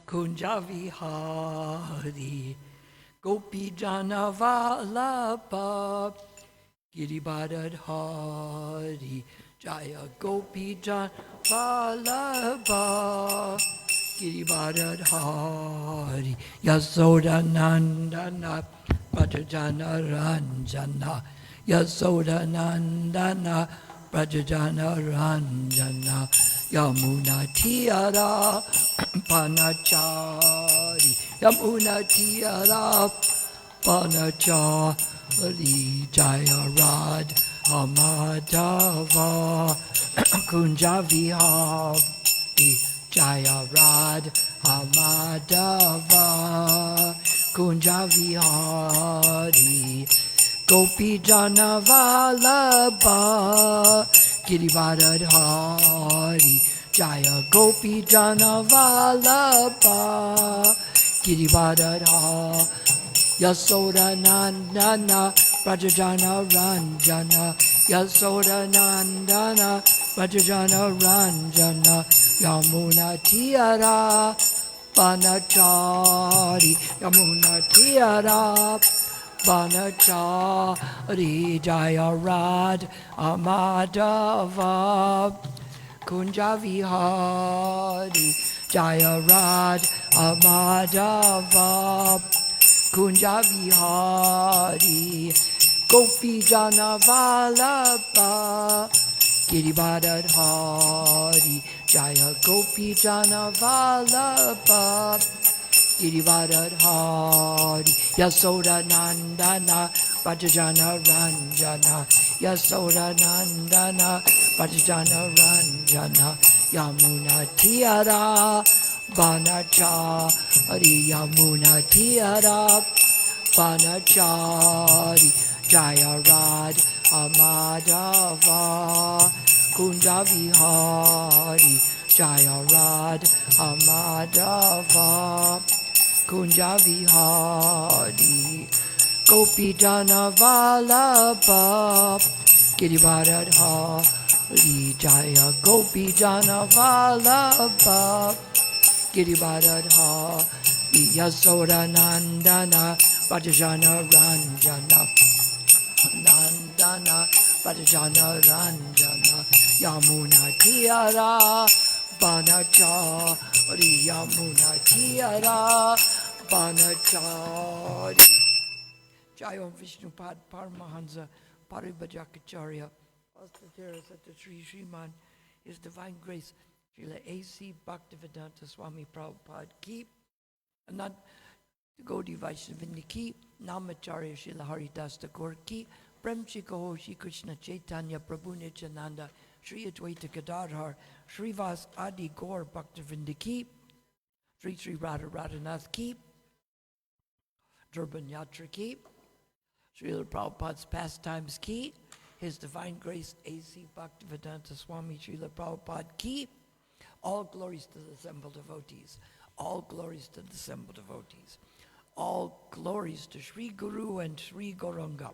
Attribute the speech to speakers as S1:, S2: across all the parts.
S1: Kunja Vihari, Gopi Jana Vallabha, Giribadad Hari, Jaya Gopi Jana Vallabha, Giribadad Hari, Yasoda Nandana, Brajajana Ranjana, Yasoda Nandana, Brajajana Ranjana, Yamuna Tiara, Panachari, Yamuna Tiara, Panachari, Jaya Rad, Amadava, Kunja Vihari, Jaya Rad, Amadava, Kunja Vihari, Gopi Jana Vallabha, Girivardhan Hari, Jaya Gopi Jana Vallabha, Girivardhan Hari, Yasoda Nandana, Brajajana Ranjana, Yasoda Nandana, Brajajana Ranjana, Yamuna Tiara, Panachari, Yamuna Tiara, Panachari, Jaya Rad, Amadava, Kunja Vihari, Jaya Rad, Amadava, Kunja Vihari, Gopi Jana Vallabha, Girivardhan Hari, Jaya Gopi Jana Vallabha, Girivardhan Hari, Yasoda Nandana, Brajajana Ranjana, Yasoda Nandana, Brajajana Ranjana, Yamuna Tiara, Banachari, Yamuna Tiara, Banachari, Jaya Rad, Amadava, Kunja Vihari, Jaya Rad, Amadava, Kunja Vihari, Gopi Jana Vallabha, Girivardhan Hari, Jaya Gopi Jana Vallabha, Girivardhan Hari, Yasoda Nandana, Brajajana Ranjana, Nandana, Brajajana Ranjana, Yamuna Tiara, Banachari, Yamuna Tiara, Banachari. Jai Om Vishnu Pad Paramahansa Paribajakacharya, Austerity at the Sri Sriman, His Divine Grace, Srila A.C. Bhaktivedanta Swami Prabhupada Ki, Anand Gaudiya Vaishnavini Ki, Namacharya Srila Haridas Thakur Ki, Prem Shri Krishna Chaitanya Prabhu Nityananda, Sri Advaita Gadadhar, Srivas Adi Gaur Bhaktivinoda Ki, Sri Sri Radha Radhanath Ki, Durban Yatra Ki, Srila Prabhupada's Pastimes Ki, His Divine Grace A.C. Bhaktivedanta Swami Srila Prabhupada Ki. All glories to the assembled devotees. All glories to the assembled devotees. All glories to Sri Guru and Sri Gauranga.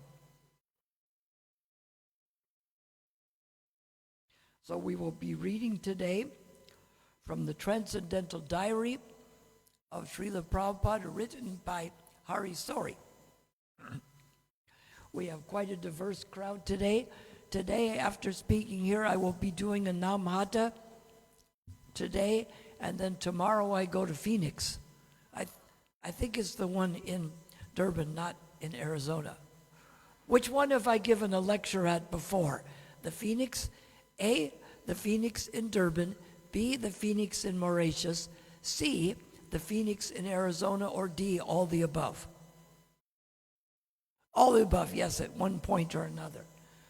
S1: So we will be reading today from the Transcendental Diary of Srila Prabhupada, written by Hari Sori. We have quite a diverse crowd today. Today, after speaking here, I will be doing a Namhata today, and then tomorrow I go to Phoenix. I think it's the one in Durban, not in Arizona. Which one have I given a lecture at before? The Phoenix? A, the Phoenix in Durban. B, the Phoenix in Mauritius. C, the Phoenix in Arizona. Or D, all the above. All the above, yes, at one point or another.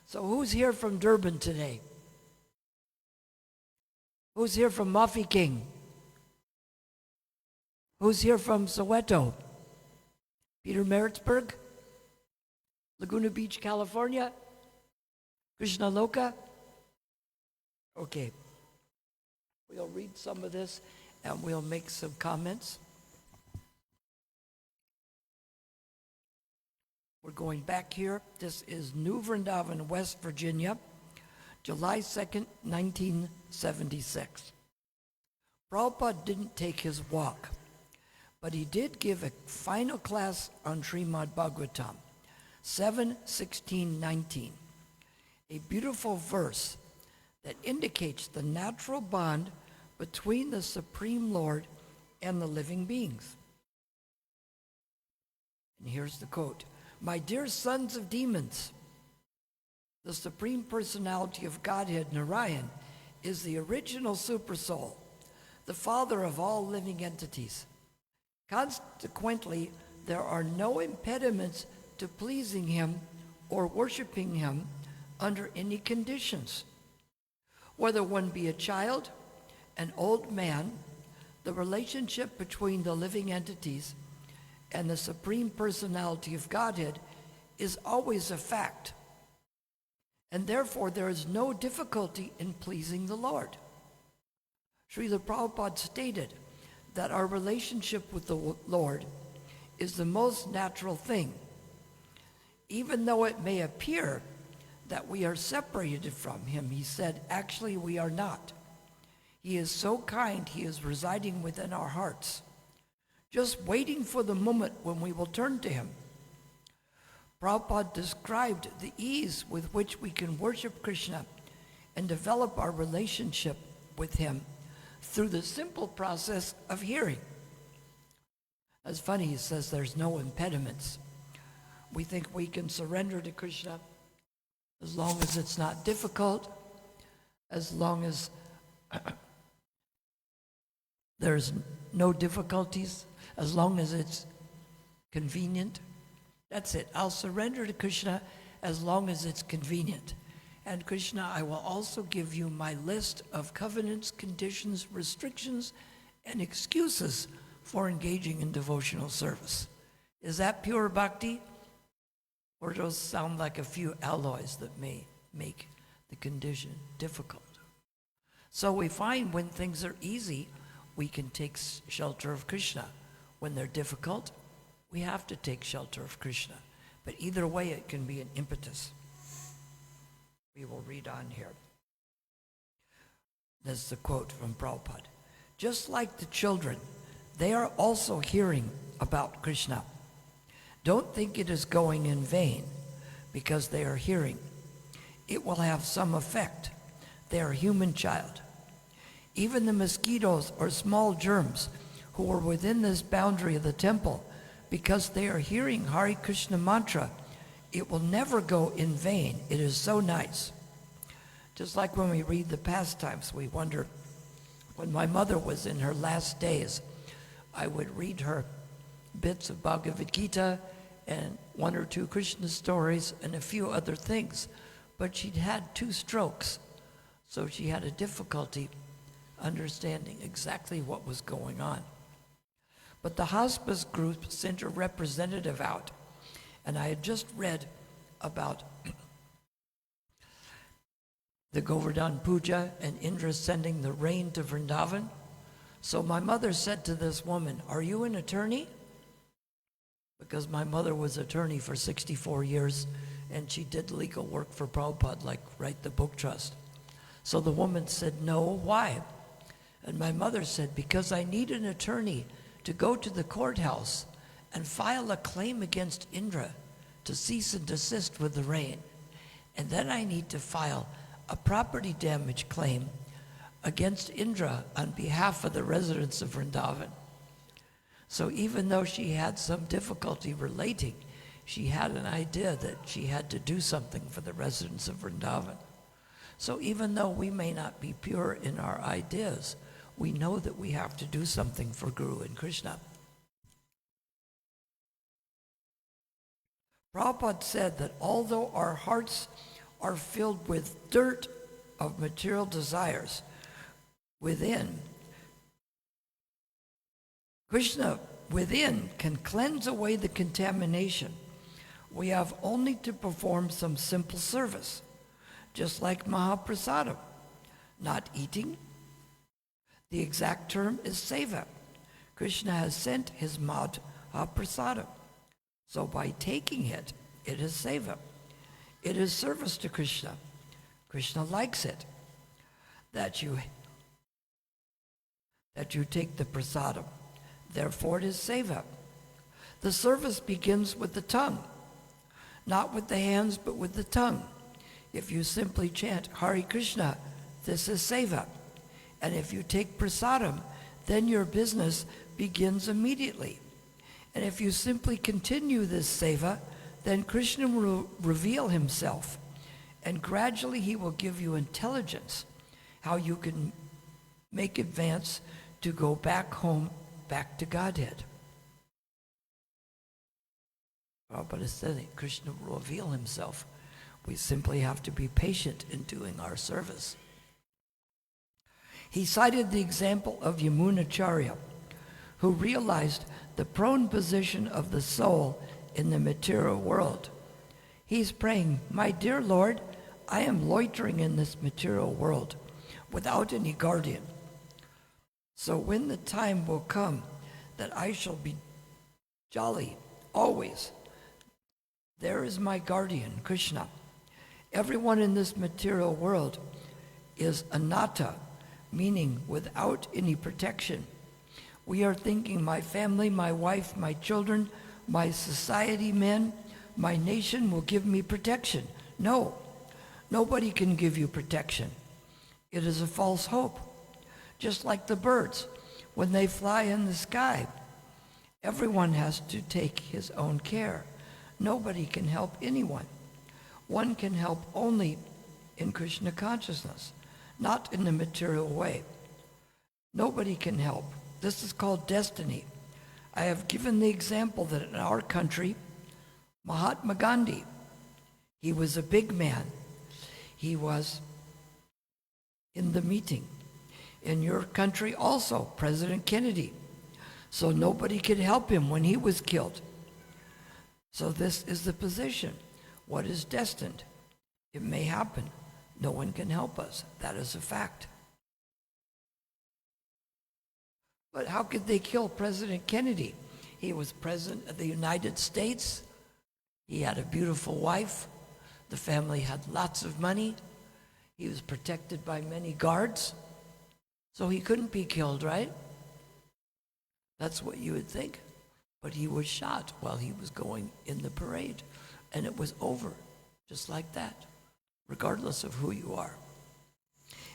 S1: So who's here from Durban today? Who's here from Mafeking? Who's here from Soweto? Peter Maritzburg? Laguna Beach, California? Krishna Loka? Okay. We'll read some of this and we'll make some comments. We're going back here. This is New Vrindavan, West Virginia, July 2nd, 1976. Prabhupada didn't take his walk. But he did give a final class on Srimad Bhagavatam, 7:16-19, a beautiful verse that indicates the natural bond between the Supreme Lord and the living beings. And here's the quote: "My dear sons of demons, the Supreme Personality of Godhead, Narayan, is the original Supersoul, the father of all living entities. Consequently, there are no impediments to pleasing him or worshiping him under any conditions. Whether one be a child, an old man, the relationship between the living entities and the Supreme Personality of Godhead is always a fact, and therefore there is no difficulty in pleasing the Lord." Srila Prabhupada stated that our relationship with the Lord is the most natural thing, even though it may appear that we are separated from him. He said, actually we are not. He is so kind, he is residing within our hearts, just waiting for the moment when we will turn to him. Prabhupada described the ease with which we can worship Krishna and develop our relationship with him through the simple process of hearing. It's funny, he says there's no impediments. We think we can surrender to Krishna as long as it's not difficult, as long as there's no difficulties, as long as it's convenient. That's it. I'll surrender to Krishna as long as it's convenient. And Krishna, I will also give you my list of covenants, conditions, restrictions, and excuses for engaging in devotional service. Is that pure bhakti? Or does those sound like a few alloys that may make the condition difficult? So we find when things are easy, we can take shelter of Krishna. When they're difficult, we have to take shelter of Krishna. But either way, it can be an impetus. We will read on here. This is the quote from Prabhupada. "Just like the children, they are also hearing about Krishna. Don't think it is going in vain because they are hearing. It will have some effect. They are human child. Even the mosquitoes or small germs who are within this boundary of the temple, because they are hearing Hare Krishna mantra, it will never go in vain. It is so nice." Just like when we read the pastimes, we wonder, when my mother was in her last days, I would read her bits of Bhagavad Gita and one or two Krishna stories and a few other things. But she'd had 2 strokes, so she had a difficulty understanding exactly what was going on. But the hospice group sent a representative out, and I had just read about the Govardhan Puja and Indra sending the rain to Vrindavan. So my mother said to this woman, "Are you an attorney?" Because my mother was attorney for 64 years, and she did legal work for Prabhupada, like write the book trust. So the woman said, "No, why?" And my mother said, "Because I need an attorney to go to the courthouse and file a claim against Indra to cease and desist with the rain. And then I need to file a property damage claim against Indra on behalf of the residents of Vrindavan." So even though she had some difficulty relating, she had an idea that she had to do something for the residents of Vrindavan. So even though we may not be pure in our ideas, we know that we have to do something for Guru and Krishna. Prabhupada said that although our hearts are filled with dirt of material desires within, Krishna within can cleanse away the contamination. We have only to perform some simple service, just like Mahaprasadam, not eating. The exact term is seva. Krishna has sent his Mahaprasadam. So by taking it, it is seva. It is service to Krishna. Krishna likes it. That you take the prasadam. Therefore it is seva. The service begins with the tongue, not with the hands, but with the tongue. If you simply chant Hare Krishna, this is seva. And if you take prasadam, then your business begins immediately. And if you simply continue this seva, then Krishna will reveal himself, and gradually he will give you intelligence, how you can make advance to go back home, back to Godhead. But instead, Krishna will reveal himself. We simply have to be patient in doing our service. He cited the example of Yamunacharya, who realized the prone position of the soul in the material world. He's praying, "My dear Lord, I am loitering in this material world without any guardian. So when the time will come that I shall be jolly always, there is my guardian, Krishna. Everyone in this material world is anatta, meaning without any protection. We are thinking my family, my wife, my children, my society men, my nation will give me protection. No, nobody can give you protection. It is a false hope. Just like the birds, when they fly in the sky, everyone has to take his own care. Nobody can help anyone. One can help only in Krishna consciousness, not in the material way. Nobody can help. This is called destiny. I have given the example that in our country, Mahatma Gandhi, he was a big man. He was in the meeting. In your country also, President Kennedy. So nobody could help him when he was killed. So this is the position. What is destined? It may happen. No one can help us. That is a fact. But how could they kill President Kennedy? He was president of the United States. He had a beautiful wife. The family had lots of money. He was protected by many guards. So he couldn't be killed, right? That's what you would think. But he was shot while he was going in the parade. And it was over, just like that, regardless of who you are.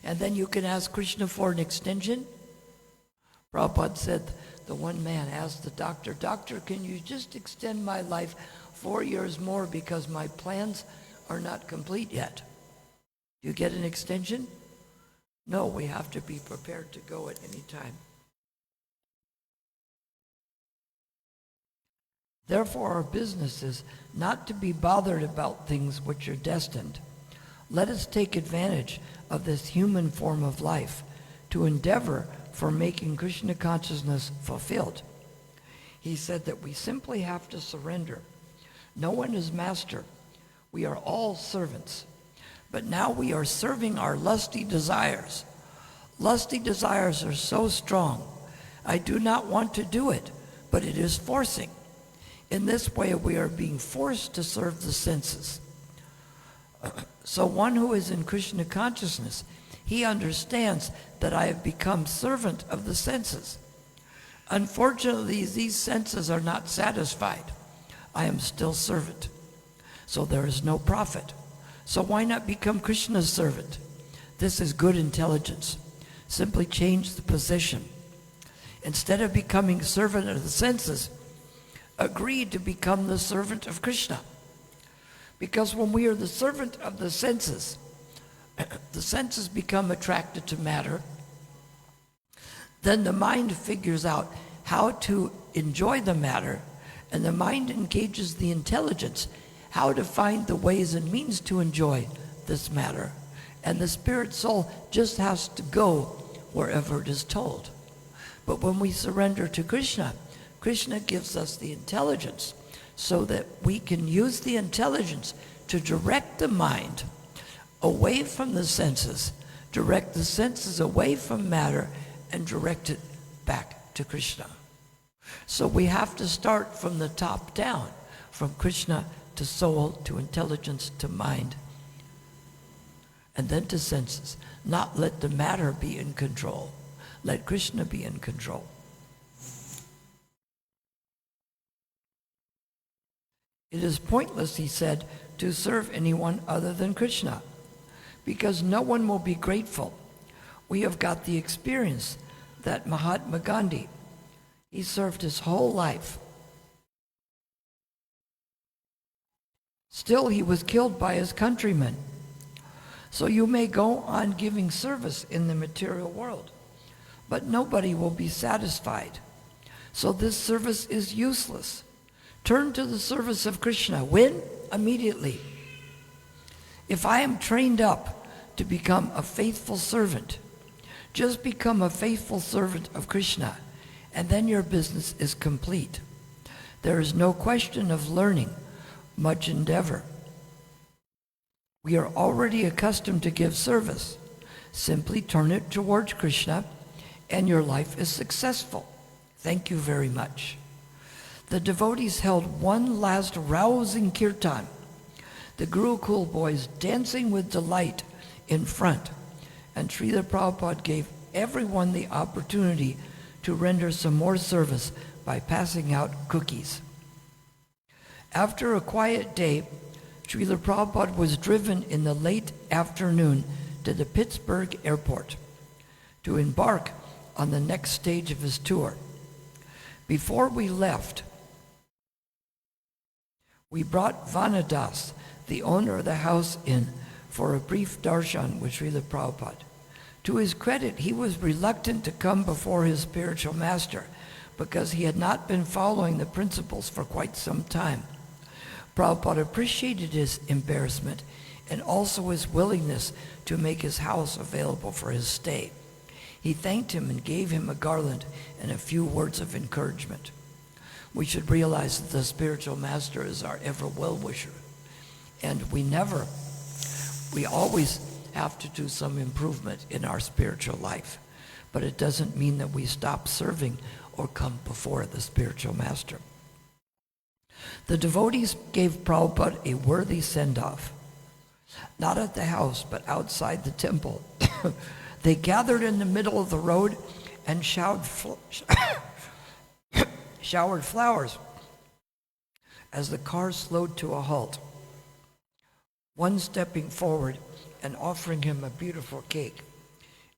S1: And then you can ask Krishna for an extension. Prabhupada said, the one man asked the doctor, "Doctor, can you just extend my life 4 years more because my plans are not complete yet?" Do you get an extension? No, we have to be prepared to go at any time. Therefore, our business is not to be bothered about things which are destined. Let us take advantage of this human form of life to endeavor for making Krishna consciousness fulfilled. He said that we simply have to surrender. No one is master. We are all servants. But now we are serving our lusty desires. Lusty desires are so strong. I do not want to do it, but it is forcing. In this way, we are being forced to serve the senses. So one who is in Krishna consciousness, he understands that I have become servant of the senses. Unfortunately, these senses are not satisfied. I am still servant. So there is no profit. So why not become Krishna's servant? This is good intelligence. Simply change the position. Instead of becoming servant of the senses, agree to become the servant of Krishna. Because when we are the servant of the senses become attracted to matter. Then the mind figures out how to enjoy the matter, and the mind engages the intelligence how to find the ways and means to enjoy this matter. And the spirit soul just has to go wherever it is told. But when we surrender to Krishna, Krishna gives us the intelligence so that we can use the intelligence to direct the mind away from the senses, direct the senses away from matter, and direct it back to Krishna. So we have to start from the top down, from Krishna to soul, to intelligence, to mind, and then to senses. Not let the matter be in control. Let Krishna be in control. It is pointless, he said, to serve anyone other than Krishna, because no one will be grateful. We have got the experience that Mahatma Gandhi, he served his whole life. Still, he was killed by his countrymen. So you may go on giving service in the material world, but nobody will be satisfied. So this service is useless. Turn to the service of Krishna. When? Immediately. If I am trained up to become a faithful servant, just become a faithful servant of Krishna, and then your business is complete. There is no question of learning, much endeavor. We are already accustomed to give service. Simply turn it towards Krishna, and your life is successful. Thank you very much. The devotees held one last rousing kirtan, the Gurukul boys dancing with delight in front, and Srila Prabhupada gave everyone the opportunity to render some more service by passing out cookies. After a quiet day, Srila Prabhupada was driven in the late afternoon to the Pittsburgh airport to embark on the next stage of his tour. Before we left, we brought Vanadas, the owner of the house, in for a brief darshan with Srila Prabhupada. To his credit, he was reluctant to come before his spiritual master because he had not been following the principles for quite some time. Prabhupada appreciated his embarrassment and also his willingness to make his house available for his stay. He thanked him and gave him a garland and a few words of encouragement. We should realize that the spiritual master is our ever well-wisher, and we always have to do some improvement in our spiritual life, but it doesn't mean that we stop serving or come before the spiritual master. The devotees gave Prabhupada a worthy send-off, not at the house, but outside the temple. They gathered in the middle of the road and showered flowers as the car slowed to a halt, one stepping forward and offering him a beautiful cake,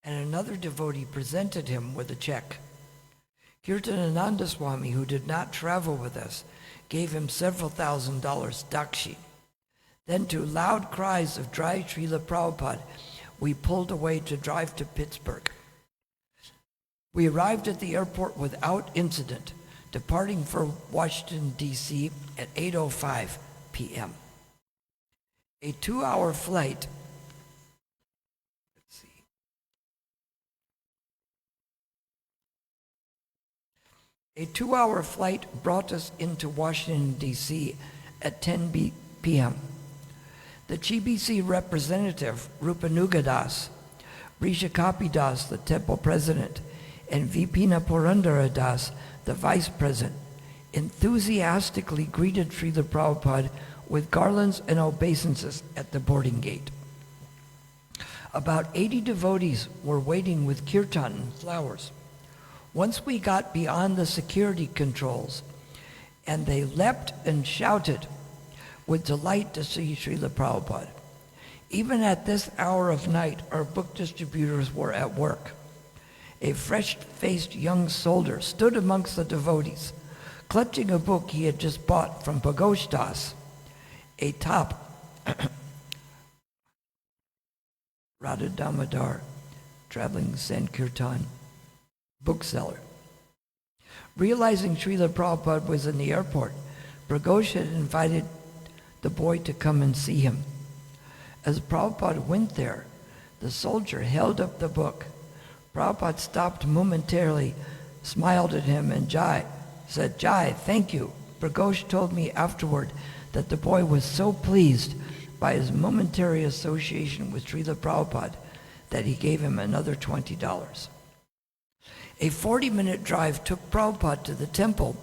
S1: and another devotee presented him with a check. Kirtanananda Swami, who did not travel with us, gave him several $1,000 dakshi. Then, to loud cries of Jai Srila Prabhupada, we pulled away to drive to Pittsburgh. We arrived at the airport without incident, departing for Washington, D.C. at 8:05 p.m. A 2-hour flight brought us into Washington, D.C. at 10 p.m. The GBC representative, Rupanugadas, Rishakapi Das, the temple president, and Vipina Purandara Das, the vice president, enthusiastically greeted Srila Prabhupada with garlands and obeisances at the boarding gate. About 80 devotees were waiting with kirtan and flowers. Once we got beyond the security controls, and they leapt and shouted with delight to see Srila Prabhupada. Even at this hour of night, our book distributors were at work. A fresh-faced young soldier stood amongst the devotees, clutching a book he had just bought from Bhagosh Das, a top Radha Damodar, traveling Sankirtan bookseller. Realizing Srila Prabhupada was in the airport, Bhagosh had invited the boy to come and see him. As Prabhupada went there, the soldier held up the book. Prabhupada stopped momentarily, smiled at him, and said, Jai, thank you. Bhagosh told me afterward that the boy was so pleased by his momentary association with Srila Prabhupada that he gave him another $20. A 40-minute drive took Prabhupada to the temple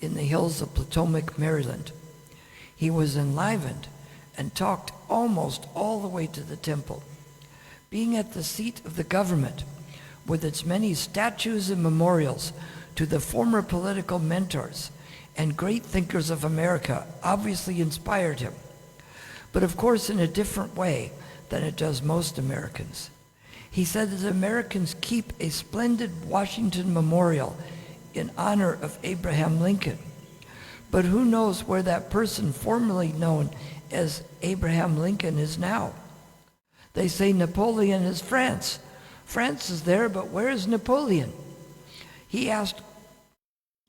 S1: in the hills of Potomac, Maryland. He was enlivened and talked almost all the way to the temple. Being at the seat of the government, with its many statues and memorials to the former political mentors and great thinkers of America obviously inspired him, but of course in a different way than it does most Americans. He said that Americans keep a splendid Washington Memorial in honor of Abraham Lincoln, but who knows where that person formerly known as Abraham Lincoln is now? They say Napoleon is France. France is there, but where is Napoleon? He asked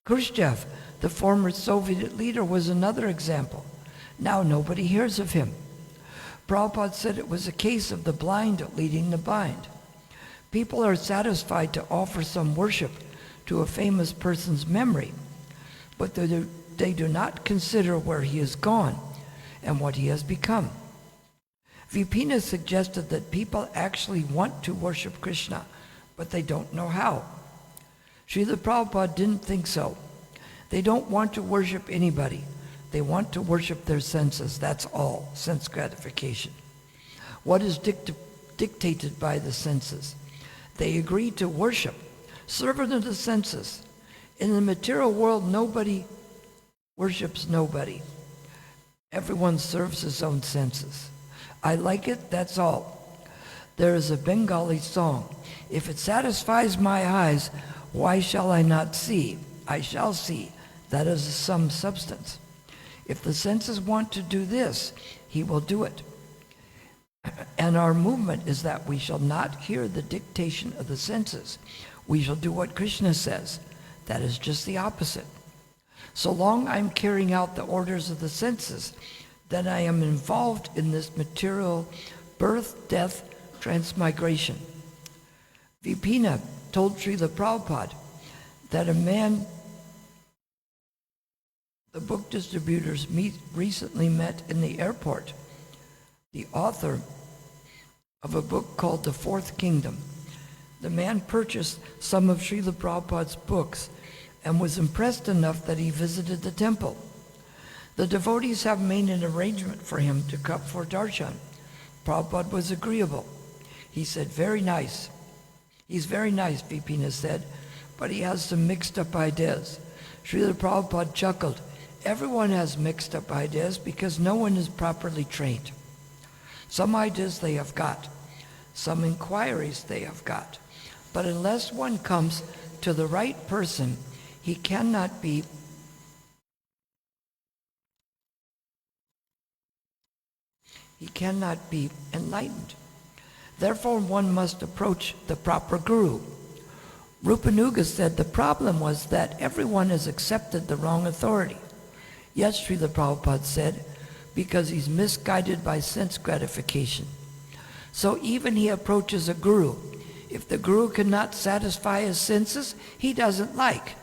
S1: Khrushchev, the former Soviet leader, was another example. Now nobody hears of him. Prabhupada said it was a case of the blind leading the blind. People are satisfied to offer some worship to a famous person's memory, but they do not consider where he has gone and what he has become. Vipina suggested that people actually want to worship Krishna, but they don't know how. Srila Prabhupada didn't think so. They don't want to worship anybody. They want to worship their senses, that's all, sense gratification. What is dictated by the senses? They agree to worship, servant of the senses. In the material world, nobody worships nobody. Everyone serves his own senses. I like it, that's all. There is a Bengali song. If it satisfies my eyes, why shall I not see? I shall see. That is some substance. If the senses want to do this, he will do it. And our movement is that we shall not hear the dictation of the senses. We shall do what Krishna says. That is just the opposite. So long I'm carrying out the orders of the senses, then I am involved in this material birth, death, transmigration. Vipina told Srila Prabhupada that a man, the book distributors recently met in the airport, the author of a book called The Fourth Kingdom. The man purchased some of Srila Prabhupada's books and was impressed enough that he visited the temple. The devotees have made an arrangement for him to come for darshan. Prabhupada was agreeable. He said, very nice. He's very nice, Vipina said, but he has some mixed up ideas. Srila Prabhupada chuckled. Everyone has mixed up ideas because no one is properly trained. Some ideas they have got, some inquiries they have got, but unless one comes to the right person, he cannot be enlightened. Therefore, one must approach the proper guru. Rupanuga said the problem was that everyone has accepted the wrong authority. Yes, Srila Prabhupada said, because he's misguided by sense gratification. So even he approaches a guru. If the guru cannot satisfy his senses, he doesn't like,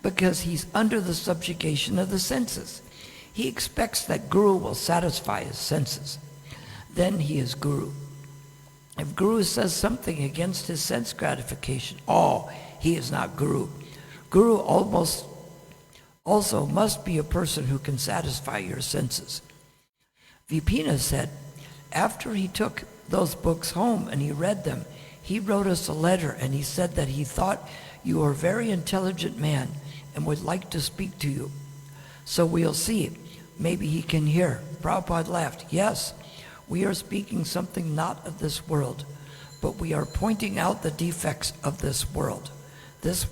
S1: because he's under the subjugation of the senses. He expects that guru will satisfy his senses. Then he is guru. If guru says something against his sense gratification, he is not guru. Guru also must be a person who can satisfy your senses. Vipina said, after he took those books home and he read them, he wrote us a letter and he said that he thought you are a very intelligent man and would like to speak to you. So we'll see. Maybe he can hear. Prabhupada laughed. Yes, we are speaking something not of this world, but we are pointing out the defects of this world. This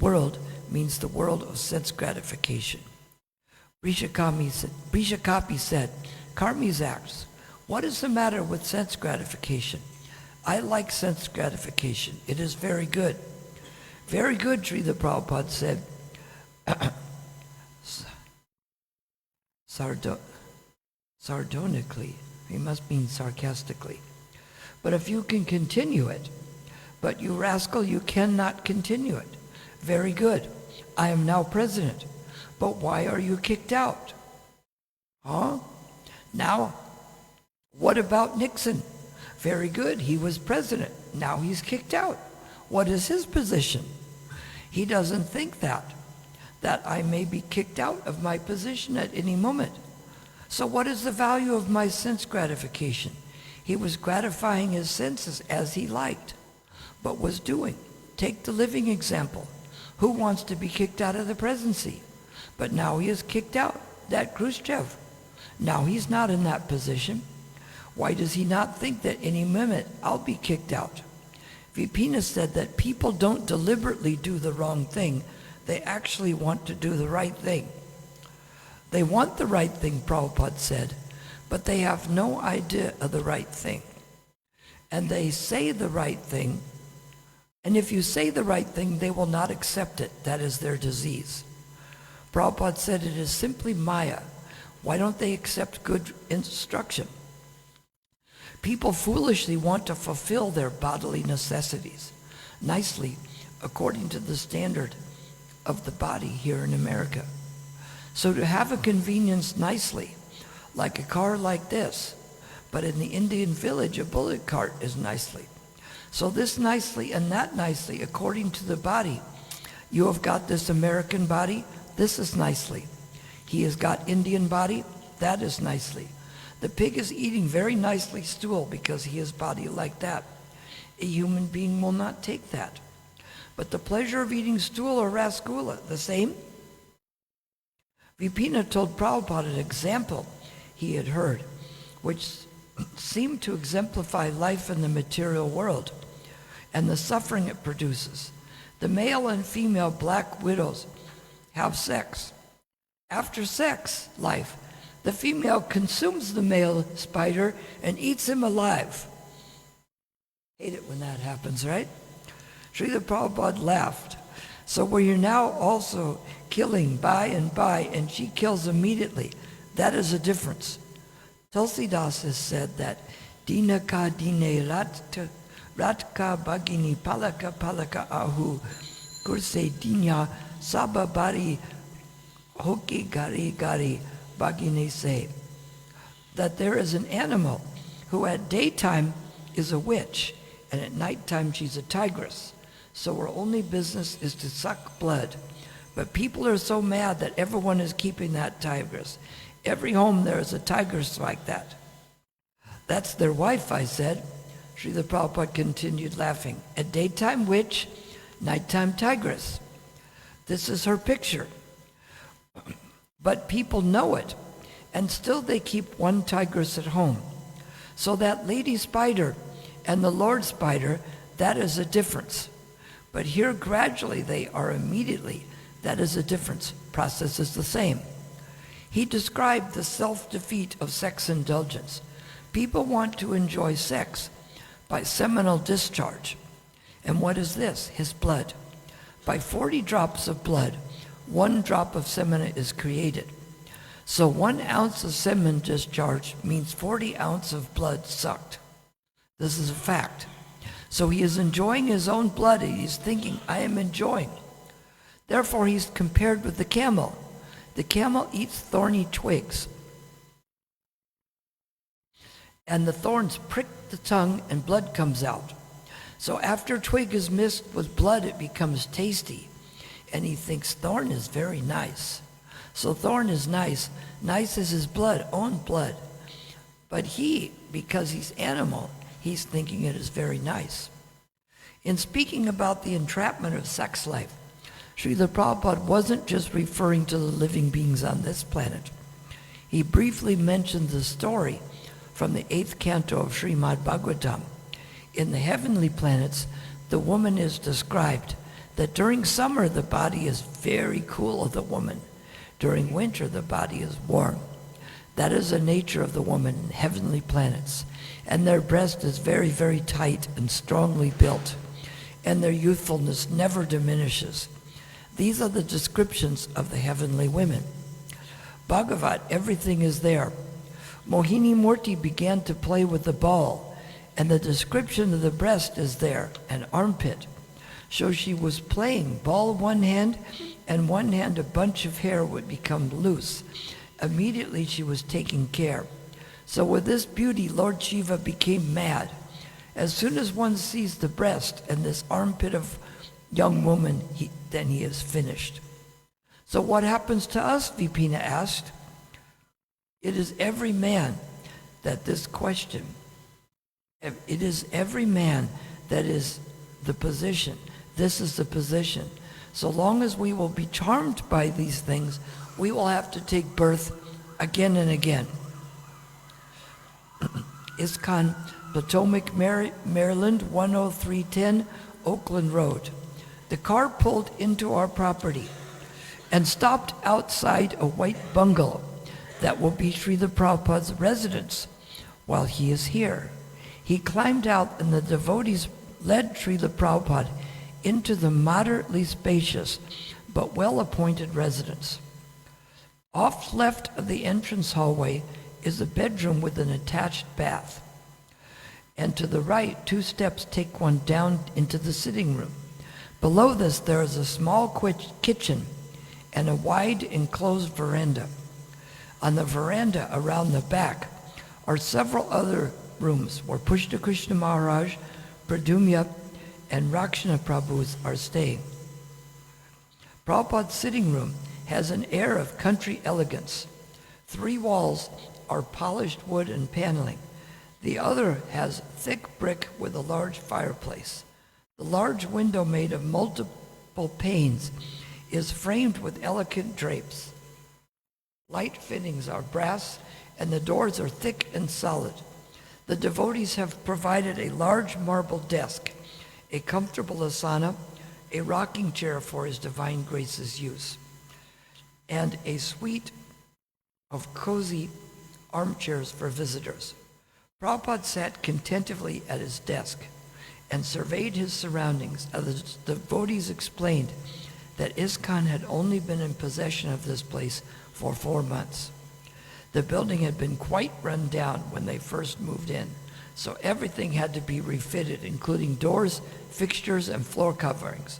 S1: world means the world of sense gratification. Brishakapi said, Karmi's acts, what is the matter with sense gratification? I like sense gratification. It is very good. Very good, Srila Prabhupada said. Sardonically, he must mean sarcastically. But if you can continue it, but you rascal, you cannot continue it. Very good. I am now president. But why are you kicked out? Huh? Now, what about Nixon? Very good. He was president. Now he's kicked out. What is his position? He doesn't think that I may be kicked out of my position at any moment. So what is the value of my sense gratification? He was gratifying his senses as he liked, but was doing. Take the living example. Who wants to be kicked out of the presidency? But now he is kicked out, that Khrushchev. Now he's not in that position. Why does he not think that any minute I'll be kicked out? Vipina said that people don't deliberately do the wrong thing. They actually want to do the right thing. They want the right thing, Prabhupada said, but they have no idea of the right thing. And they say the right thing, and if you say the right thing, they will not accept it. That is their disease. Prabhupada said it is simply Maya. Why don't they accept good instruction? People foolishly want to fulfill their bodily necessities nicely according to the standard of the body here in America. So to have a convenience nicely, like a car like this, but in the Indian village a bullock cart is nicely. So this nicely and that nicely according to the body. You have got this American body, this is nicely. He has got Indian body, that is nicely. The pig is eating very nicely stool because he has body like that. A human being will not take that. But the pleasure of eating stool or rasgula, the same? Vipina told Prabhupada an example he had heard, which seemed to exemplify life in the material world and the suffering it produces. The male and female black widows have sex. After sex life, the female consumes the male spider and eats him alive. Hate it when that happens, right? Srila Prabhupada laughed. So we are now also killing by and she kills immediately. That is a difference. Tulsidas has said that Dinaka dine ratka bagini palaka ahu kurse dinya sababari hoki gari bagine say, that there is an animal who at daytime is a witch and at nighttime she's a tigress. So her only business is to suck blood. But people are so mad that everyone is keeping that tigress. Every home there is a tigress like that. That's their wife, I said. Srila Prabhupada continued laughing. At daytime witch, nighttime tigress. This is her picture. But people know it, and still they keep one tigress at home. So that lady spider and the Lord spider, that is a difference. But here gradually they are immediately, that is a difference. Process is the same. He described the self-defeat of sex indulgence. People want to enjoy sex by seminal discharge. And what is this? His blood. By 40 drops of blood, 1 drop of semen is created. So 1 ounce of semen discharge means 40 ounces of blood sucked. This is a fact. So he is enjoying his own blood and he's thinking, I am enjoying. Therefore he's compared with the camel. The camel eats thorny twigs. And the thorns prick the tongue and blood comes out. So after a twig is mixed with blood, it becomes tasty. And he thinks thorn is very nice. So thorn is nice. Nice is his blood, own blood. But he, because he's animal, he's thinking it is very nice. In speaking about the entrapment of sex life, Srila Prabhupada wasn't just referring to the living beings on this planet. He briefly mentioned the story from the 8th canto of Srimad Bhagavatam. In the heavenly planets, the woman is described that during summer the body is very cool of the woman. During winter the body is warm. That is the nature of the woman in heavenly planets. And their breast is very, very tight and strongly built. And their youthfulness never diminishes. These are the descriptions of the heavenly women. Bhagavat, everything is there. Mohini Murti began to play with the ball, and the description of the breast is there, an armpit. So she was playing, ball one hand, and one hand a bunch of hair would become loose. Immediately she was taking care. So with this beauty, Lord Shiva became mad. As soon as one sees the breast and this armpit of young woman, then he is finished. So what happens to us, Vipina asked. It is every man that this question, it is every man that is the position. This is the position. So long as we will be charmed by these things, we will have to take birth again and again. ISKCON, Potomac, Maryland, 10310 Oakland Road. The car pulled into our property and stopped outside a white bungalow that will be Srila Prabhupada's residence while he is here. He climbed out and the devotees led Srila Prabhupada into the moderately spacious but well-appointed residence. Off left of the entrance hallway is a bedroom with an attached bath. And to the right, 2 steps take one down into the sitting room. Below this, there is a small kitchen and a wide enclosed veranda. On the veranda around the back are several other rooms where Pushta Krishna Maharaj, Pradumya, and Rakshana Prabhus are staying. Prabhupada's sitting room has an air of country elegance. 3 walls are polished wood and paneling. The other has thick brick with a large fireplace. The large window made of multiple panes is framed with elegant drapes. Light fittings are brass and the doors are thick and solid. The devotees have provided a large marble desk, a comfortable asana, a rocking chair for His Divine Grace's use, and a suite of cozy armchairs for visitors. Prabhupada sat contentively at his desk and surveyed his surroundings as the devotees explained that ISKCON had only been in possession of this place for 4 months. The building had been quite run down when they first moved in, so everything had to be refitted, including doors, fixtures, and floor coverings.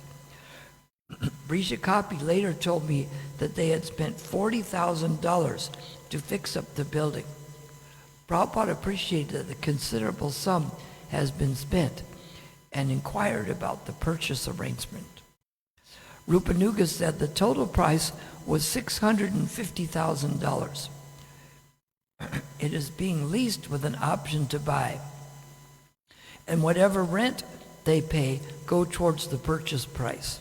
S1: Brisha Kapi later told me that they had spent $40,000 to fix up the building. Prabhupada appreciated that a considerable sum has been spent and inquired about the purchase arrangement. Rupanuga said the total price was $650,000. It is being leased with an option to buy, and whatever rent they pay go towards the purchase price.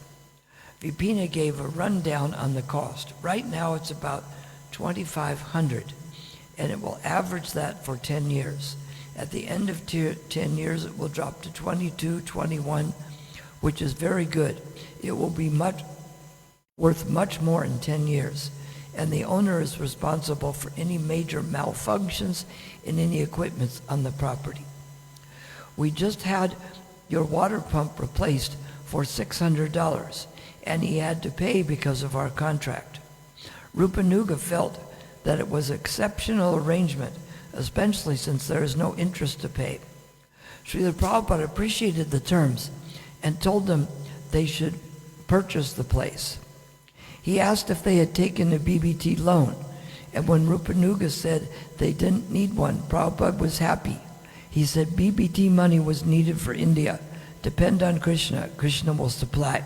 S1: Vipina gave a rundown on the cost. Right now it's about $2,500, and it will average that for 10 years. At the end of 10 years, it will drop to 22, 21, which is very good. It will be worth much more in 10 years, and the owner is responsible for any major malfunctions in any equipment on the property. We just had your water pump replaced for $600, and he had to pay because of our contract. Rupanuga felt that it was an exceptional arrangement, especially since there is no interest to pay. Srila Prabhupada appreciated the terms and told them they should purchase the place. He asked if they had taken a BBT loan, and when Rupanuga said they didn't need one, Prabhupada was happy. He said BBT money was needed for India. Depend on Krishna. Krishna will supply.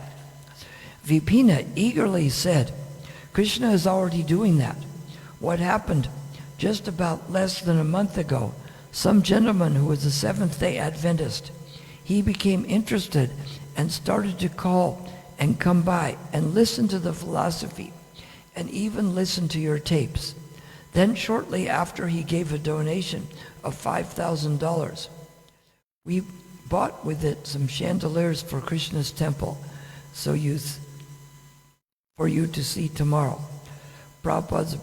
S1: Vipina eagerly said, Krishna is already doing that. What happened just about less than a month ago, some gentleman who was a Seventh-day Adventist, he became interested and started to call and come by and listen to the philosophy and even listen to your tapes. Then shortly after, he gave a donation of $5,000. We bought with it some chandeliers for Krishna's temple, for you to see tomorrow. Prabhupada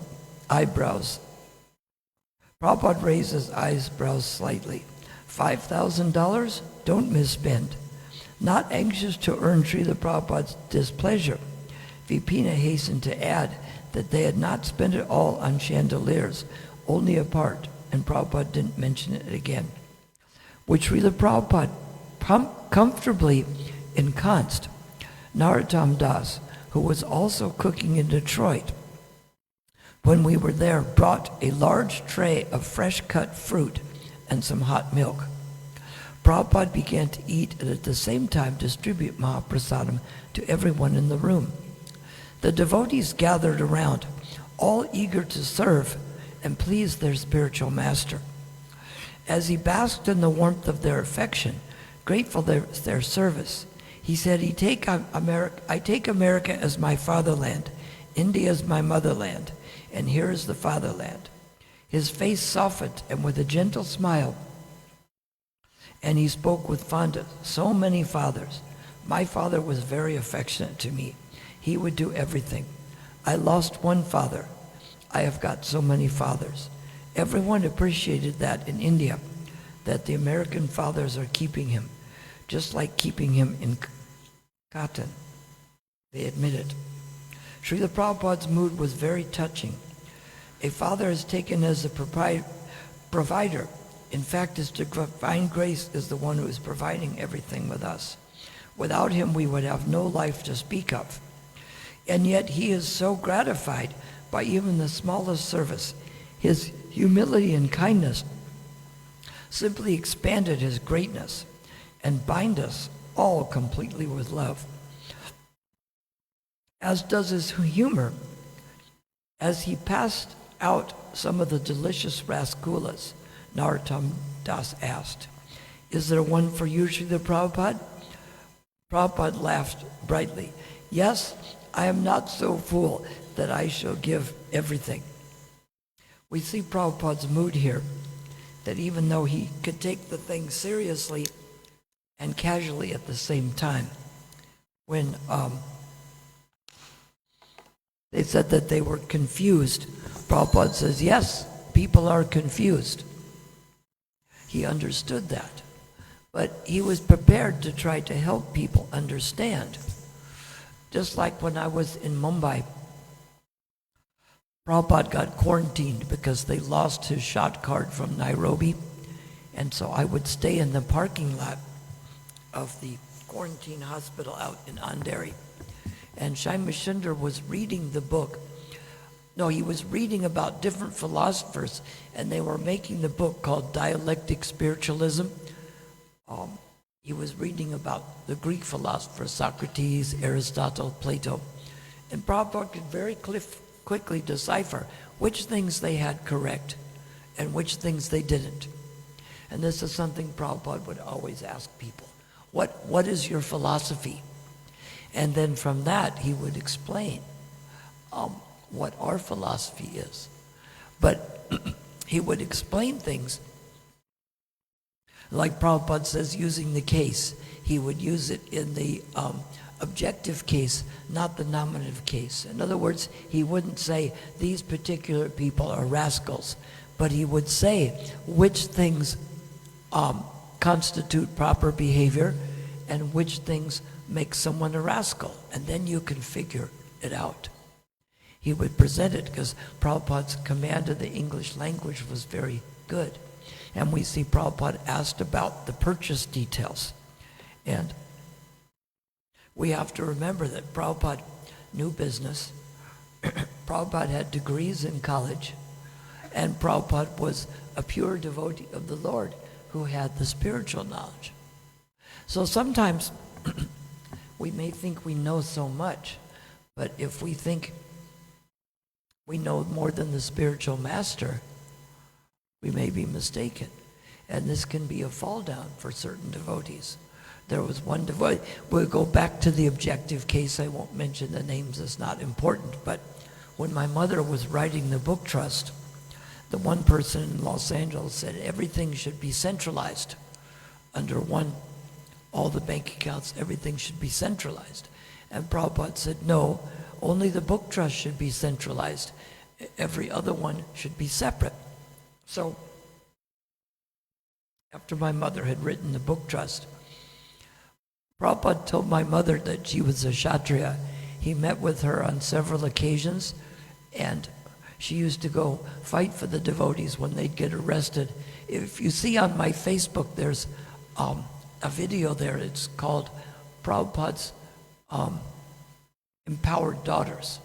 S1: raised his eyebrows slightly. $5,000? Don't misspend. Not anxious to earn Srila Prabhupada's displeasure, Vipina hastened to add that they had not spent it all on chandeliers, only a part, and Prabhupada didn't mention it again. With Srila Prabhupada comfortably ensconced, Narottam Das, who was also cooking in Detroit, when we were there, brought a large tray of fresh-cut fruit and some hot milk. Prabhupada began to eat and at the same time distribute Mahaprasadam to everyone in the room. The devotees gathered around, all eager to serve and please their spiritual master. As he basked in the warmth of their affection, grateful for their service, He said, I take America as my fatherland, India as my motherland, and here is the fatherland. His face softened, and with a gentle smile, and he spoke with fondness. So many fathers. My father was very affectionate to me. He would do everything. I lost one father. I have got so many fathers. Everyone appreciated that in India, that the American fathers are keeping him, just like keeping him in cotton. They admitted. Srila Prabhupada's mood was very touching. A father is taken as a provider. In fact, his divine grace is the one who is providing everything with us. Without him, we would have no life to speak of. And yet he is so gratified by even the smallest service. His humility and kindness simply expanded his greatness and bind us all completely with love. As does his humor, as he passed out some of the delicious rasgullas, Narottam Das asked, "Is there one for you, Srila Prabhupada?" Prabhupada laughed brightly. "Yes, I am not so fool that I shall give everything." We see Prabhupada's mood here, that even though he could take the thing seriously and casually at the same time, when they said that they were confused, Prabhupada says, yes, people are confused. He understood that, but he was prepared to try to help people understand. Just like when I was in Mumbai, Prabhupada got quarantined because they lost his shot card from Nairobi, and so I would stay in the parking lot of the quarantine hospital out in Andheri. And Shaima Sundar was reading the book. No, he was reading about different philosophers, and they were making the book called Dialectic Spiritualism. He was reading about the Greek philosophers, Socrates, Aristotle, Plato. And Prabhupada could very quickly decipher which things they had correct and which things they didn't. And this is something Prabhupada would always ask people. What is your philosophy? And then from that, he would explain what our philosophy is. But he would explain things like Prabhupada says, using the case. He would use it in the objective case, not the nominative case. In other words, he wouldn't say these particular people are rascals, but he would say which things constitute proper behavior and which things make someone a rascal, and then you can figure it out. He would present it because Prabhupada's command of the English language was very good. And we see Prabhupada asked about the purchase details. And we have to remember that Prabhupada knew business. Prabhupada had degrees in college, and Prabhupada was a pure devotee of the Lord who had the spiritual knowledge. So sometimes we may think we know so much, but if we think we know more than the spiritual master, we may be mistaken. And this can be a fall down for certain devotees. There was one devotee, we'll go back to the objective case, I won't mention the names, it's not important, but when my mother was writing the book trust, the one person in Los Angeles said everything should be centralized under one, all the bank accounts, everything should be centralized. And Prabhupada said, no, only the book trust should be centralized. Every other one should be separate. So, after my mother had written the book trust, Prabhupada told my mother that she was a Kshatriya. He met with her on several occasions, and she used to go fight for the devotees when they'd get arrested. If you see on my Facebook, there's a video there. It's called Prabhupada's Empowered Daughters.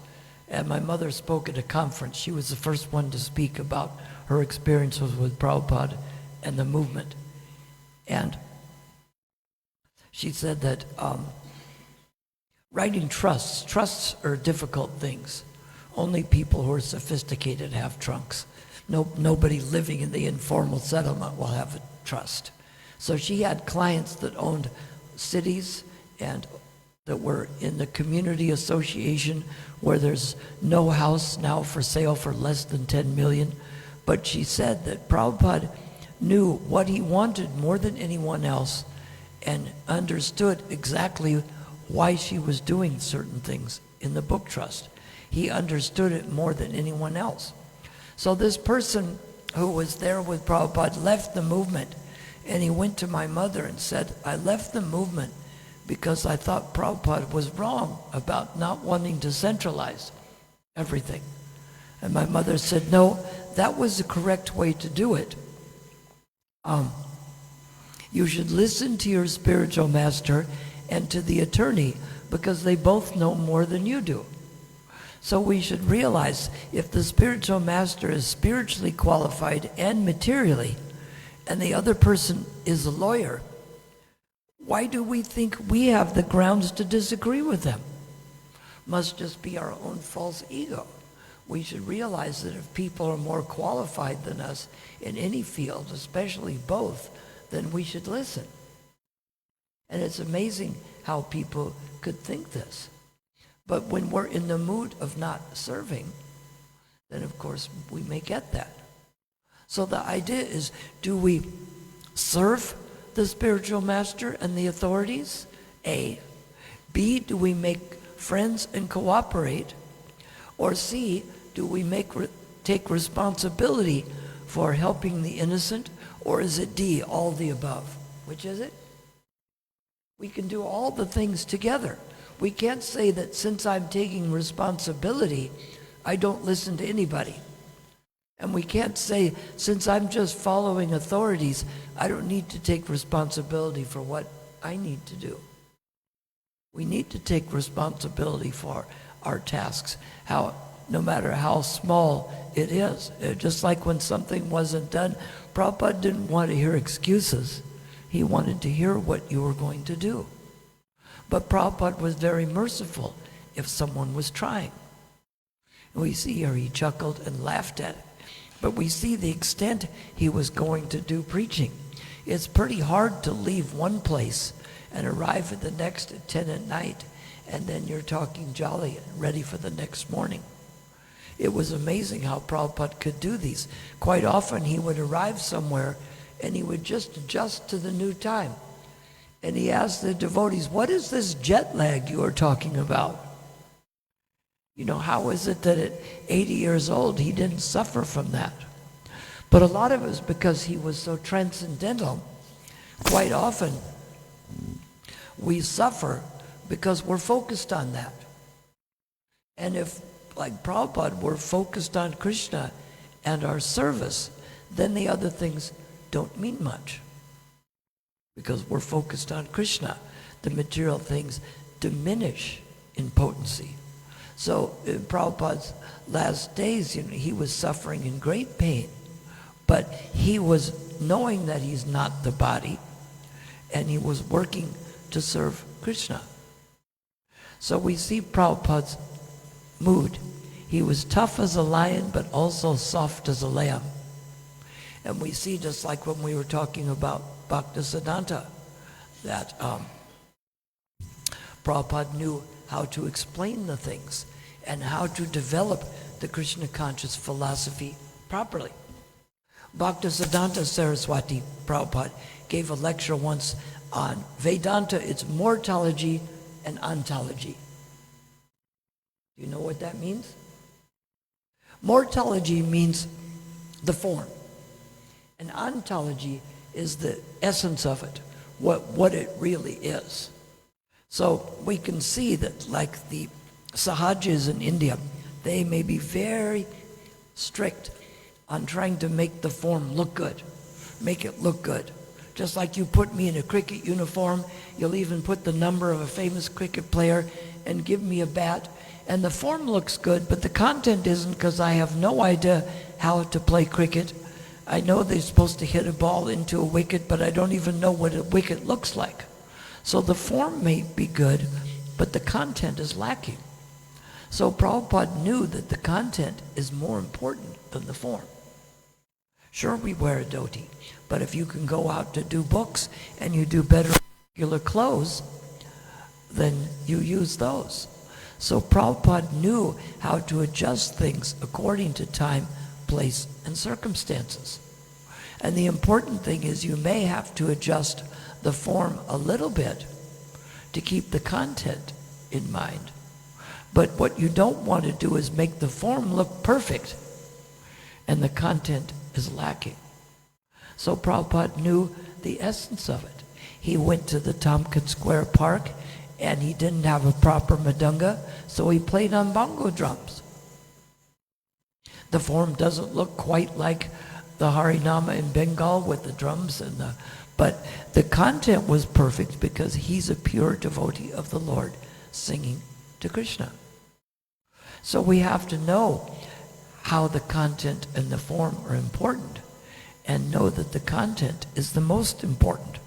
S1: And my mother spoke at a conference. She was the first one to speak about her experiences with Prabhupada and the movement. And she said that writing trusts are difficult things. Only people who are sophisticated have trunks. Nobody living in the informal settlement will have a trust. So she had clients that owned cities and that were in the community association where there's no house now for sale for less than 10 million. But she said that Prabhupada knew what he wanted more than anyone else and understood exactly why she was doing certain things in the book trust. He understood it more than anyone else. So this person who was there with Prabhupada left the movement, and he went to my mother and said, I left the movement because I thought Prabhupada was wrong about not wanting to centralize everything. And my mother said, no, that was the correct way to do it. You should listen to your spiritual master and to the attorney because they both know more than you do. So we should realize if the spiritual master is spiritually qualified and materially, and the other person is a lawyer, why do we think we have the grounds to disagree with them? Must just be our own false ego. We should realize that if people are more qualified than us in any field, especially both, then we should listen. And it's amazing how people could think this. But when we're in the mood of not serving, then of course we may get that. So the idea is, do we serve the spiritual master and the authorities? A. B, do we make friends and cooperate? Or C, do we take responsibility for helping the innocent? Or is it D, all the above? Which is it? We can do all the things together. We can't say that since I'm taking responsibility, I don't listen to anybody. And we can't say, since I'm just following authorities, I don't need to take responsibility for what I need to do. We need to take responsibility for our tasks, no matter how small it is. Just like when something wasn't done, Prabhupada didn't want to hear excuses. He wanted to hear what you were going to do. But Prabhupada was very merciful if someone was trying. And we see here he chuckled and laughed at it. But we see the extent he was going to do preaching. It's pretty hard to leave one place and arrive at the next at 10 at night, and then you're talking jolly and ready for the next morning. It was amazing how Prabhupada could do these. Quite often he would arrive somewhere and he would just adjust to the new time. And he asked the devotees, what is this jet lag you are talking about? You know, how is it that at 80 years old he didn't suffer from that? But a lot of it was because he was so transcendental. Quite often we suffer because we're focused on that. And if, like Prabhupada, we're focused on Krishna and our service, then the other things don't mean much. Because we're focused on Krishna. The material things diminish in potency. So in Prabhupada's last days, he was suffering in great pain, but he was knowing that he's not the body, and he was working to serve Krishna. So we see Prabhupada's mood. He was tough as a lion, but also soft as a lamb. And we see, just like when we were talking about Bhaktisiddhanta, that Prabhupada knew how to explain the things and how to develop the Krishna conscious philosophy properly. Bhaktisiddhanta Saraswati Prabhupada gave a lecture once on Vedanta, its mortology and ontology. Do you know what that means? Mortology means the form, and ontology is the essence of it, what it really is. So we can see that, like the Sahajas in India, they may be very strict on trying to make the form look good, make it look good. Just like you put me in a cricket uniform, you'll even put the number of a famous cricket player and give me a bat, and the form looks good, but the content isn't, because I have no idea how to play cricket. I know they're supposed to hit a ball into a wicket, but I don't even know what a wicket looks like. So the form may be good, but the content is lacking. So Prabhupada knew that the content is more important than the form. Sure, we wear a dhoti, but if you can go out to do books and you do better regular clothes, then you use those. So Prabhupada knew how to adjust things according to time, place, and circumstances. And the important thing is you may have to adjust the form a little bit to keep the content in mind. But what you don't want to do is make the form look perfect and the content is lacking. So Prabhupada knew the essence of it. He went to the Tompkins Square Park and he didn't have a proper mridanga, so he played on bongo drums. The form doesn't look quite like the Harinama in Bengal with the drums but the content was perfect because he's a pure devotee of the Lord singing to Krishna. So we have to know how the content and the form are important and know that the content is the most important.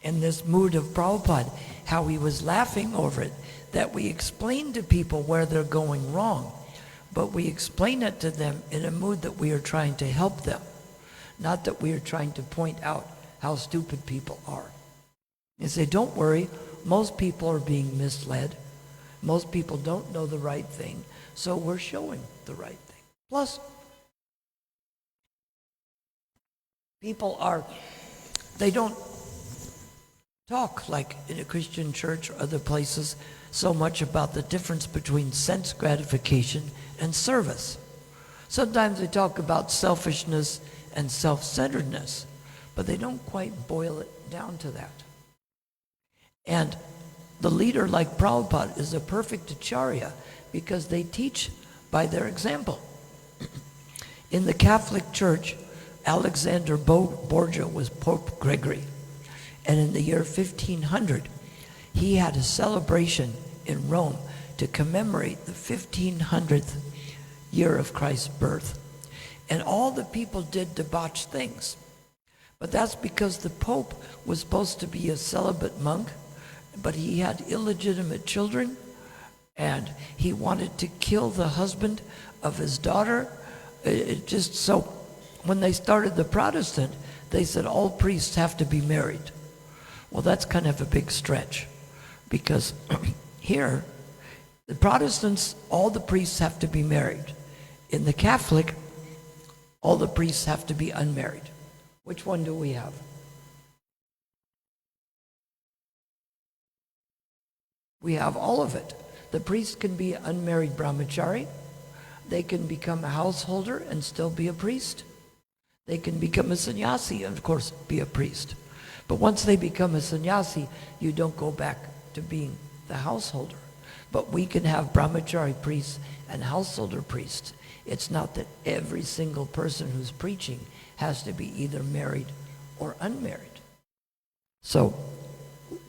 S1: In this mood of Prabhupada, how he was laughing over it, that we explain to people where they're going wrong, but we explain it to them in a mood that we are trying to help them, not that we are trying to point out how stupid people are. And say, don't worry, most people are being misled. Most people don't know the right thing, so we're showing the right thing. Plus, they don't talk like in a Christian church or other places so much about the difference between sense gratification and service. Sometimes they talk about selfishness and self-centeredness, but they don't quite boil it down to that. And the leader like Prabhupada is a perfect acharya because they teach by their example. In the Catholic Church, Alexander Borgia was Pope Gregory. And in the year 1500, he had a celebration in Rome to commemorate the 1500th year of Christ's birth. And all the people did debauched things. But that's because the Pope was supposed to be a celibate monk, but he had illegitimate children, and he wanted to kill the husband of his daughter. So when they started the Protestant, they said all priests have to be married. Well, that's kind of a big stretch, because here, the Protestants, all the priests have to be married. In the Catholic, all the priests have to be unmarried. Which one do we have? We have all of it. The priest can be an unmarried brahmachari. They can become a householder and still be a priest. They can become a sannyasi and, of course, be a priest. But once they become a sannyasi, you don't go back to being the householder. But we can have brahmachari priests and householder priests. It's not that every single person who's preaching has to be either married or unmarried. So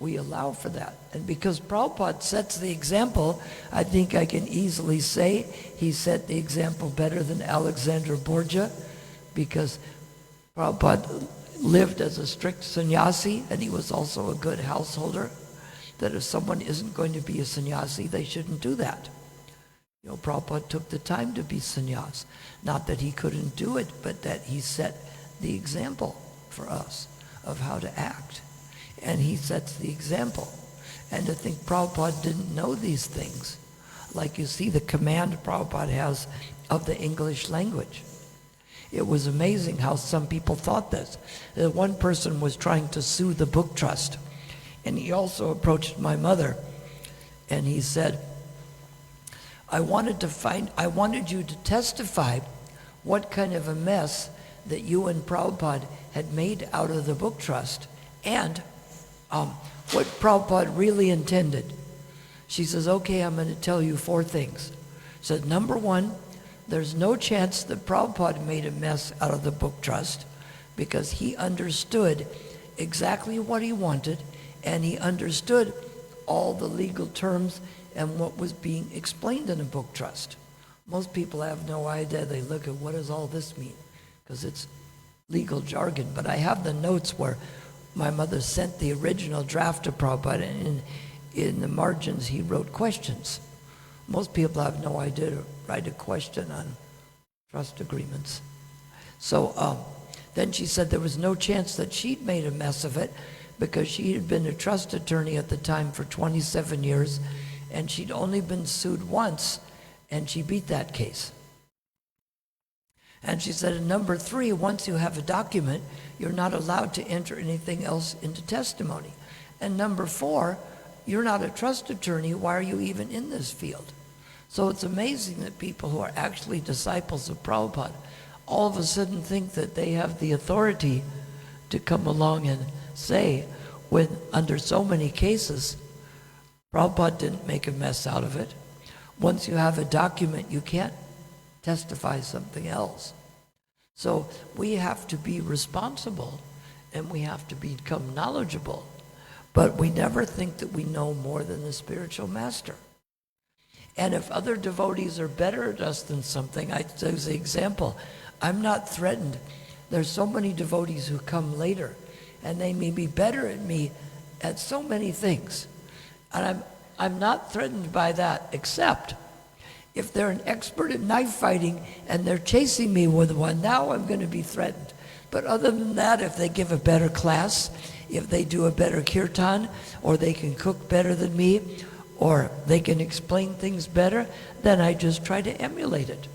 S1: we allow for that. And because Prabhupada sets the example, I think I can easily say he set the example better than Alexander Borgia, because Prabhupada lived as a strict sannyasi, and he was also a good householder, that if someone isn't going to be a sannyasi, they shouldn't do that. You know, Prabhupada took the time to be sannyas. Not that he couldn't do it, but that he set the example for us of how to act. And he sets the example. And to think Prabhupada didn't know these things, like you see the command Prabhupada has of the English language. It was amazing how some people thought this. One person was trying to sue the book trust, and he also approached my mother, and he said, I wanted you to testify what kind of a mess that you and Prabhupada had made out of the book trust, and what Prabhupada really intended. She says, okay, I'm going to tell you 4 things. Said, number 1, there's no chance that Prabhupada made a mess out of the book trust, because he understood exactly what he wanted, and he understood all the legal terms and what was being explained in a book trust. Most people have no idea. They look at what does all this mean, because it's legal jargon. But I have the notes where my mother sent the original draft to Prabhupada, and in the margins he wrote questions. Most people have no idea to write a question on trust agreements. So then she said there was no chance that she'd made a mess of it, because she had been a trust attorney at the time for 27 years, and she'd only been sued once, and she beat that case. And she said, and number 3, once you have a document, you're not allowed to enter anything else into testimony. And number 4, you're not a trust attorney. Why are you even in this field? So it's amazing that people who are actually disciples of Prabhupada all of a sudden think that they have the authority to come along and say, when under so many cases, Prabhupada didn't make a mess out of it. Once you have a document, you can't testify something else. So we have to be responsible and we have to become knowledgeable, but we never think that we know more than the spiritual master. And if other devotees are better at us than something, as an example, I'm not threatened. There's so many devotees who come later, and they may be better at me at so many things. And I'm not threatened by that, except if they're an expert at knife fighting and they're chasing me with one, now I'm going to be threatened. But other than that, if they give a better class, if they do a better kirtan, or they can cook better than me, or they can explain things better, then I just try to emulate it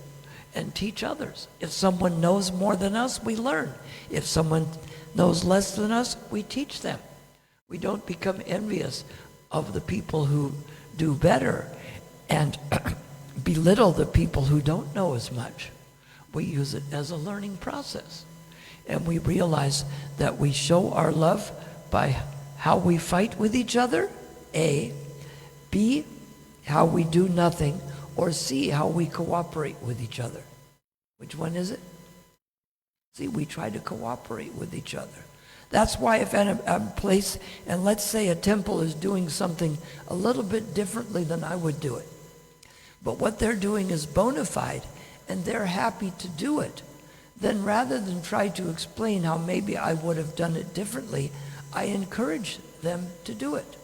S1: and teach others. If someone knows more than us, we learn. If someone knows less than us, we teach them. We don't become envious of the people who do better and belittle the people who don't know as much. We use it as a learning process. And we realize that we show our love by how we fight with each other, A, B, how we do nothing, or C, how we cooperate with each other. Which one is it? See, we try to cooperate with each other. That's why if at a place, and let's say a temple is doing something a little bit differently than I would do it, but what they're doing is bona fide, and they're happy to do it, then rather than try to explain how maybe I would have done it differently, I encourage them to do it.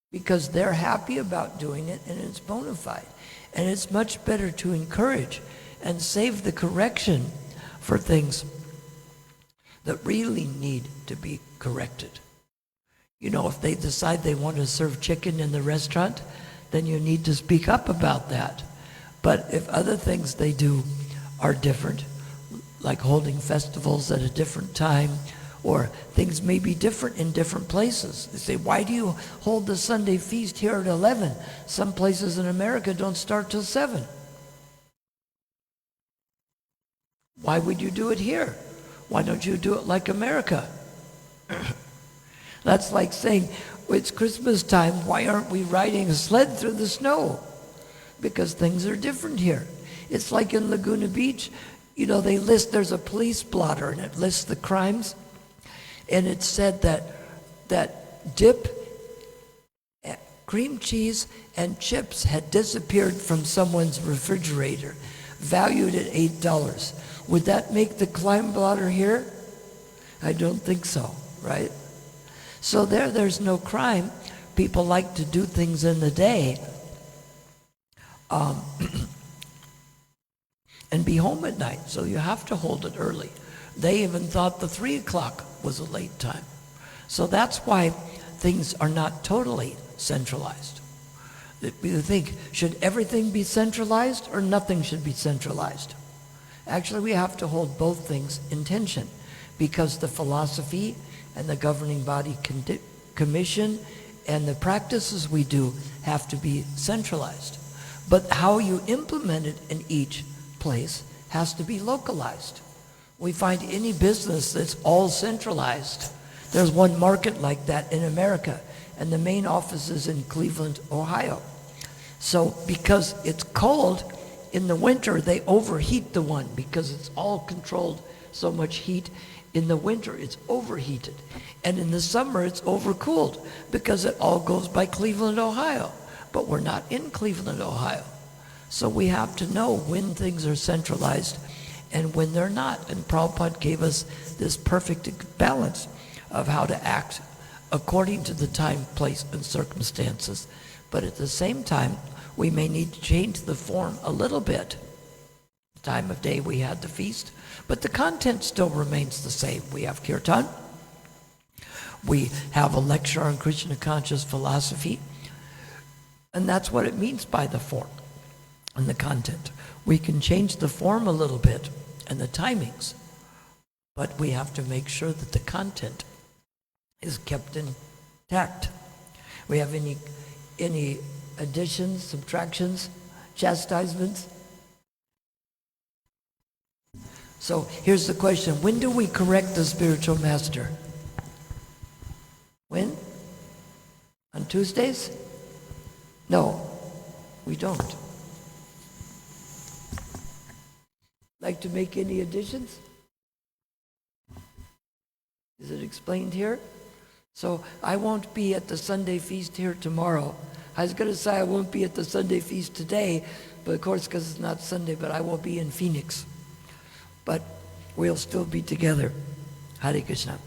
S1: Because they're happy about doing it, and it's bona fide. And it's much better to encourage and save the correction for things that really need to be corrected. You know, if they decide they want to serve chicken in the restaurant, then you need to speak up about that. But if other things they do are different, like holding festivals at a different time, or things may be different in different places. They say, why do you hold the Sunday feast here at 11? Some places in America don't start till 7. Why would you do it here? Why don't you do it like America? That's like saying, it's Christmas time, why aren't we riding a sled through the snow? Because things are different here. It's like in Laguna Beach, you know, there's a police blotter and it lists the crimes. And it said that dip, cream cheese, and chips had disappeared from someone's refrigerator, valued at $8. Would that make the crime blotter here? I don't think so, right? So there's no crime. People like to do things in the day and be home at night, so you have to hold it early. They even thought the 3 o'clock was a late time. So that's why things are not totally centralized. You think, should everything be centralized or nothing should be centralized? Actually, we have to hold both things in tension, because the philosophy and the governing body commission and the practices we do have to be centralized. But how you implement it in each place has to be localized. We find any business that's all centralized. There's one market like that in America, and the main office is in Cleveland, Ohio. So because it's cold, in the winter they overheat the one because it's all controlled, so much heat. In the winter it's overheated. And in the summer it's overcooled because it all goes by Cleveland, Ohio. But we're not in Cleveland, Ohio. So we have to know when things are centralized and when they're not. And Prabhupada gave us this perfect balance of how to act according to the time, place, and circumstances. But at the same time, we may need to change the form a little bit. The time of day we had the feast, but the content still remains the same. We have kirtan, We have a lecture on Krishna conscious philosophy, and that's what it means by the form and the content. We can change the form a little bit and the timings, but we have to make sure that the content is kept intact. We have any additions, subtractions, chastisements? So here's the question: when do we correct the spiritual master? When? On Tuesdays? No, we don't. Like to make any additions? Is it explained here? So I won't be at the Sunday feast here tomorrow. I was going to say I won't be at the Sunday feast today, but of course because it's not Sunday, but I will be in Phoenix. But we'll still be together. Hare Krishna.